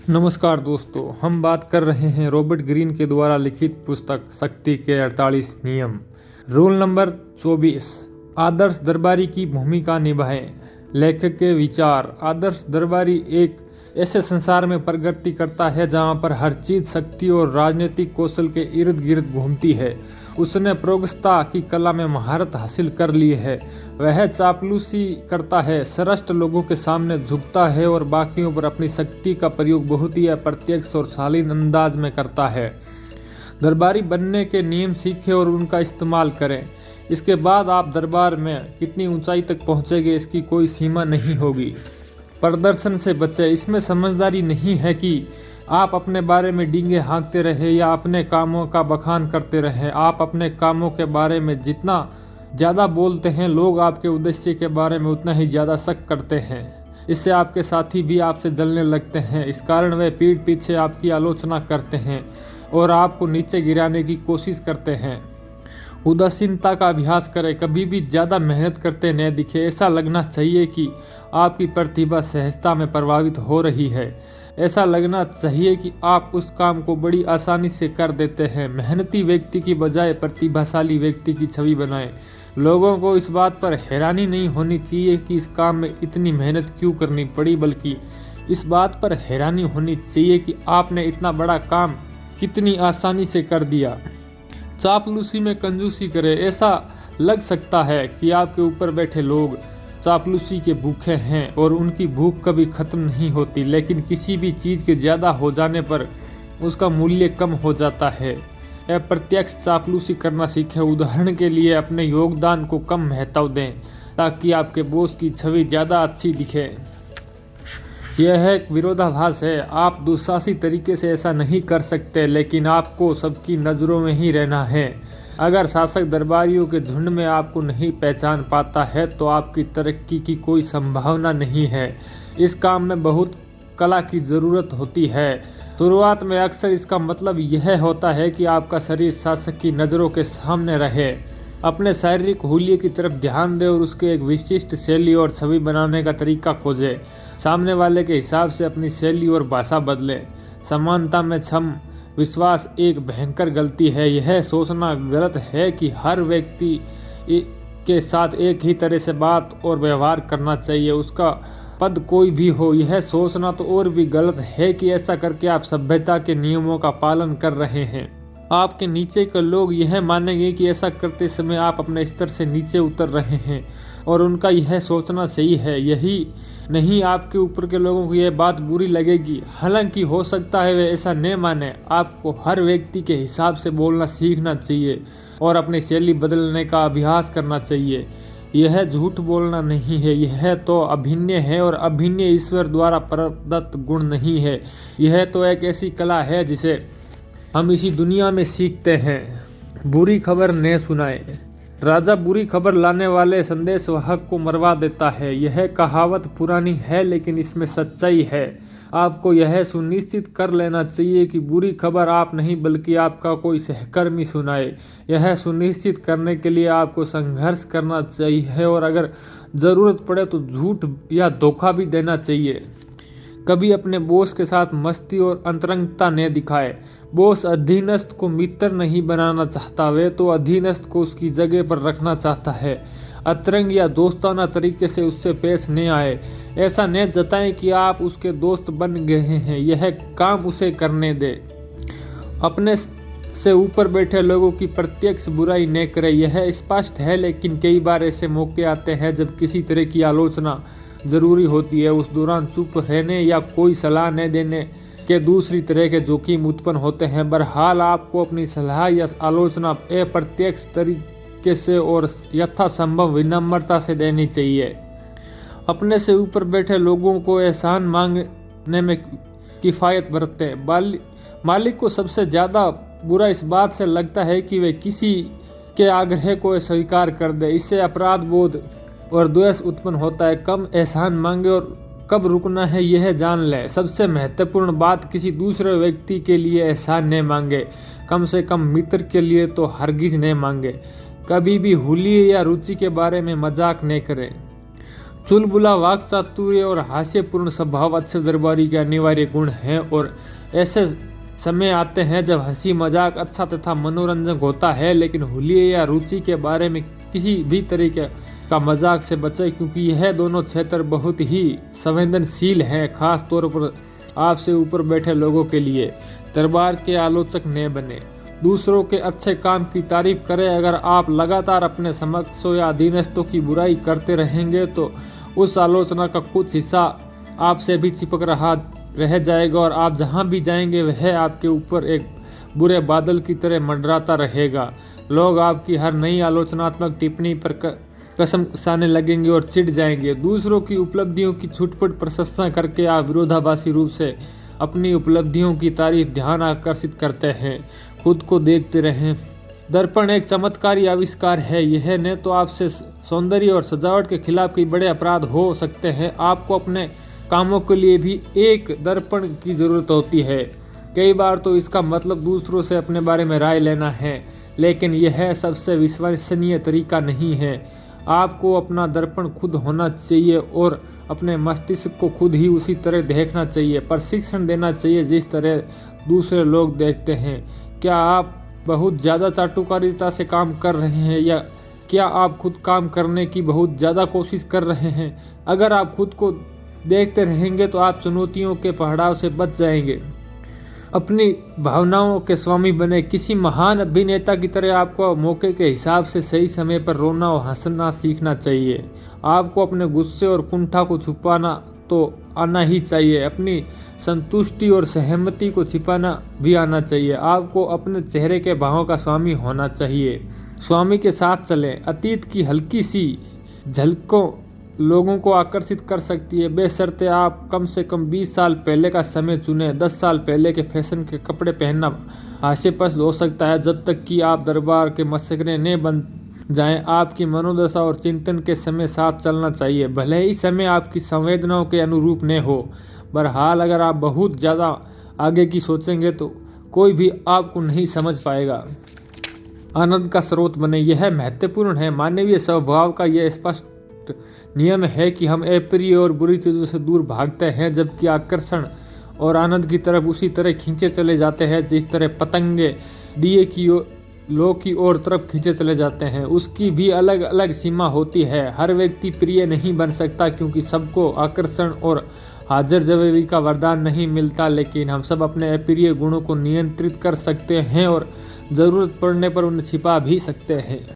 नमस्कार दोस्तों, हम बात कर रहे हैं रॉबर्ट ग्रीन के द्वारा लिखित पुस्तक शक्ति के 48 नियम। रूल नंबर 24, आदर्श दरबारी की भूमिका निभाएं। लेखक के विचार। आदर्श दरबारी एक ऐसे संसार में प्रगति करता है जहां पर हर चीज शक्ति और राजनीतिक कौशल के इर्द गिर्द घूमती है। उसने प्रोगस्ता की कला में महारत हासिल कर ली है। वह चापलूसी करता है, श्रेष्ठ लोगों के सामने झुकता है और बाकियों पर अपनी शक्ति का प्रयोग बहुत ही अप्रत्यक्ष और शालीन अंदाज में करता है। दरबारी बनने के नियम सीखें और उनका इस्तेमाल करें। इसके बाद आप दरबार में कितनी ऊंचाई तक पहुंचेंगे इसकी कोई सीमा नहीं होगी। प्रदर्शन से बचें। इसमें समझदारी नहीं है कि आप अपने बारे में डींगे हाँकते रहे या अपने कामों का बखान करते रहे। आप अपने कामों के बारे में जितना ज्यादा बोलते हैं, लोग आपके उद्देश्य के बारे में उतना ही ज्यादा शक करते हैं। इससे आपके साथी भी आपसे जलने लगते हैं। इस कारण वे पीठ पीछे आपकी आलोचना करते हैं और आपको नीचे गिराने की कोशिश करते हैं। उदासीनता का अभ्यास करें। कभी भी ज्यादा मेहनत करते न दिखे। ऐसा लगना चाहिए कि आपकी प्रतिभा सहजता में प्रभावित हो रही है। ऐसा लगना चाहिए कि आप उस काम को बड़ी आसानी से कर देते हैं। मेहनती व्यक्ति की बजाय प्रतिभाशाली व्यक्ति की छवि बनाएं। लोगों को इस बात पर हैरानी नहीं होनी चाहिए कि इस काम में इतनी मेहनत क्यों करनी पड़ी, बल्कि इस बात पर हैरानी होनी चाहिए कि आपने इतना बड़ा काम कितनी आसानी से कर दिया। चापलूसी में कंजूसी करें। ऐसा लग सकता है कि आपके ऊपर बैठे लोग चापलूसी के भूखे हैं और उनकी भूख कभी खत्म नहीं होती, लेकिन किसी भी चीज के ज्यादा हो जाने पर उसका मूल्य कम हो जाता है। अप्रत्यक्ष चापलूसी करना सीखें। उदाहरण के लिए अपने योगदान को कम महत्व दें ताकि आपके बॉस की छवि ज्यादा अच्छी दिखे। यह एक विरोधाभास है। आप दुस्साहसी तरीके से ऐसा नहीं कर सकते, लेकिन आपको सबकी नजरों में ही रहना है। अगर शासक दरबारियों के झुंड में आपको नहीं पहचान पाता है तो आपकी तरक्की की कोई संभावना नहीं है। इस काम में बहुत कला की जरूरत होती है। शुरुआत में अक्सर इसका मतलब यह होता है कि आपका शरीर शासक की नजरों के सामने रहे। अपने शारीरिक हुलिये की तरफ ध्यान दें और उसके एक विशिष्ट शैली और छवि बनाने का तरीका खोजें। सामने वाले के हिसाब से अपनी शैली और भाषा बदलें। समानता में क्षम विश्वास एक भयंकर गलती है। यह सोचना गलत है कि हर व्यक्ति के साथ एक ही तरह से बात और व्यवहार करना चाहिए, उसका पद कोई भी हो। यह सोचना तो और भी गलत है कि ऐसा करके आप सभ्यता के नियमों का पालन कर रहे हैं। आपके नीचे के लोग यह मानेंगे कि ऐसा करते समय आप अपने स्तर से नीचे उतर रहे हैं और उनका यह सोचना सही है। यही नहीं, आपके ऊपर के लोगों को यह बात बुरी लगेगी। हालांकि हो सकता है वे ऐसा न माने। आपको हर व्यक्ति के हिसाब से बोलना सीखना चाहिए और अपनी शैली बदलने का अभ्यास करना चाहिए। यह झूठ बोलना नहीं है, यह तो अभिनय है और अभिनय ईश्वर द्वारा प्रदत्त गुण नहीं है। यह तो एक ऐसी कला है जिसे हम इसी दुनिया में सीखते हैं। बुरी खबर न सुनाए। राजा बुरी खबर लाने वाले संदेशवाहक को मरवा देता है। यह कहावत पुरानी है लेकिन इसमें सच्चाई है। आपको यह सुनिश्चित कर लेना चाहिए कि बुरी खबर आप नहीं बल्कि आपका कोई सहकर्मी सुनाए। यह सुनिश्चित करने के लिए आपको संघर्ष करना चाहिए और अगर जरूरत पड़े तो झूठ या धोखा भी देना चाहिए। कभी अपने बॉस के साथ मस्ती और अंतरंगता न दिखाए। बॉस अधीनस्थ को मित्र नहीं बनाना चाहता, वे तो अधीनस्थ को उसकी जगह पर रखना चाहता है। अतरंग या दोस्ताना तरीके से उससे पेश न आए। ऐसा न जताएं कि आप उसके दोस्त बन गए हैं। यह काम उसे करने दे। अपने से ऊपर बैठे लोगों की प्रत्यक्ष बुराई न करें। यह स्पष्ट है, लेकिन कई बार ऐसे मौके आते हैं जब किसी तरह की आलोचना जरूरी होती है। उस दौरान चुप रहने या कोई सलाह न देने के दूसरी तरह के जोखिम उत्पन्न होते हैं। बहरहाल आपको अपनी सलाह या आलोचना अप्रत्यक्ष तरीके से और यथासंभव विनम्रता से देनी चाहिए। अपने से ऊपर बैठे लोगों को एहसान मांगने में किफायत बरतें। मालिक को सबसे ज्यादा बुरा इस बात से लगता है कि वे किसी के आग्रह को स्वीकार कर दे। इससे अपराध बोध और द्वेष उत्पन्न होता है। कम एहसान मांगे और कब रुकना है यह जान लें। सबसे महत्वपूर्ण बात, किसी दूसरे व्यक्ति के लिए एहसान न मांगे, कम से कम मित्र के लिए तो हरगिज न मांगे। कभी भी हुलिये या रुचि के बारे में मजाक न करें। चुलबुला वाक चातुर्य और हास्यपूर्ण स्वभाव अच्छे दरबारी के अनिवार्य गुण हैं और ऐसे समय आते हैं जब हंसी मजाक अच्छा तथा मनोरंजक होता है, लेकिन हुलिये या रुचि के बारे में किसी भी तरीके का मजाक से बचें, क्योंकि यह दोनों क्षेत्र बहुत ही संवेदनशील हैं, खास तौर पर आपसे ऊपर बैठे लोगों के लिए। दरबार के आलोचक न बने। दूसरों के अच्छे काम की तारीफ करें। अगर आप लगातार अपने समकक्षों या अधीनस्थों की बुराई करते रहेंगे तो उस आलोचना का कुछ हिस्सा आपसे भी चिपक रह जाएगा और आप जहां भी जाएंगे वह आपके ऊपर एक बुरे बादल की तरह मंडराता रहेगा। लोग आपकी हर नई आलोचनात्मक टिप्पणी पर कसम कसाने लगेंगे और चिढ़ जाएंगे। दूसरों की उपलब्धियों की छुटपुट प्रशंसा करके आप विरोधाभासी रूप से अपनी उपलब्धियों की तारीफ ध्यान आकर्षित करते हैं। खुद को देखते रहें। दर्पण एक चमत्कारी आविष्कार है। यह न तो आपसे सौंदर्य और सजावट के खिलाफ कई बड़े अपराध हो सकते हैं, आपको अपने कामों के लिए भी एक दर्पण की जरूरत होती है। कई बार तो इसका मतलब दूसरों से अपने बारे में राय लेना है, लेकिन यह सबसे विश्वसनीय तरीका नहीं है। आपको अपना दर्पण खुद होना चाहिए और अपने मस्तिष्क को खुद ही उसी तरह देखना चाहिए, प्रशिक्षण देना चाहिए जिस तरह दूसरे लोग देखते हैं। क्या आप बहुत ज़्यादा चाटुकारिता से काम कर रहे हैं या क्या आप खुद काम करने की बहुत ज़्यादा कोशिश कर रहे हैं? अगर आप खुद को देखते रहेंगे तो आप चुनौतियों के पहड़ाव से बच जाएंगे। अपनी भावनाओं के स्वामी बने। किसी महान अभिनेता की तरह आपको मौके के हिसाब से सही समय पर रोना और हंसना सीखना चाहिए। आपको अपने गुस्से और कुंठा को छुपाना तो आना ही चाहिए। अपनी संतुष्टि और सहमति को छिपाना भी आना चाहिए। आपको अपने चेहरे के भावों का स्वामी होना चाहिए। स्वामी के साथ चलें। अतीत की हल्की सी झलकों लोगों को आकर्षित कर सकती है, बशर्ते आप कम से कम 20 साल पहले का समय चुनें। 10 साल पहले के फैशन के कपड़े पहनना हास्यास्पद हो सकता है जब तक कि आप दरबार के मशगरे न बन जाएं। आपकी मनोदशा और चिंतन के समय साथ चलना चाहिए, भले ही समय आपकी संवेदनाओं के अनुरूप न हो। बहरहाल अगर आप बहुत ज़्यादा आगे की सोचेंगे तो कोई भी आपको नहीं समझ पाएगा। आनंद का स्रोत बने। यह महत्वपूर्ण है। मानवीय स्वभाव का यह स्पष्ट नियम है कि हम अप्रिय और बुरी चीजों से दूर भागते हैं, जबकि आकर्षण और आनंद की तरफ उसी तरह खींचे चले जाते हैं जिस तरह पतंगे दिए की लो की ओर तरफ खींचे चले जाते हैं। उसकी भी अलग अलग सीमा होती है। हर व्यक्ति प्रिय नहीं बन सकता क्योंकि सबको आकर्षण और हाजिर जवाबी का वरदान नहीं मिलता, लेकिन हम सब अपने अप्रिय गुणों को नियंत्रित कर सकते हैं और जरूरत पड़ने पर उन्हें छिपा भी सकते हैं।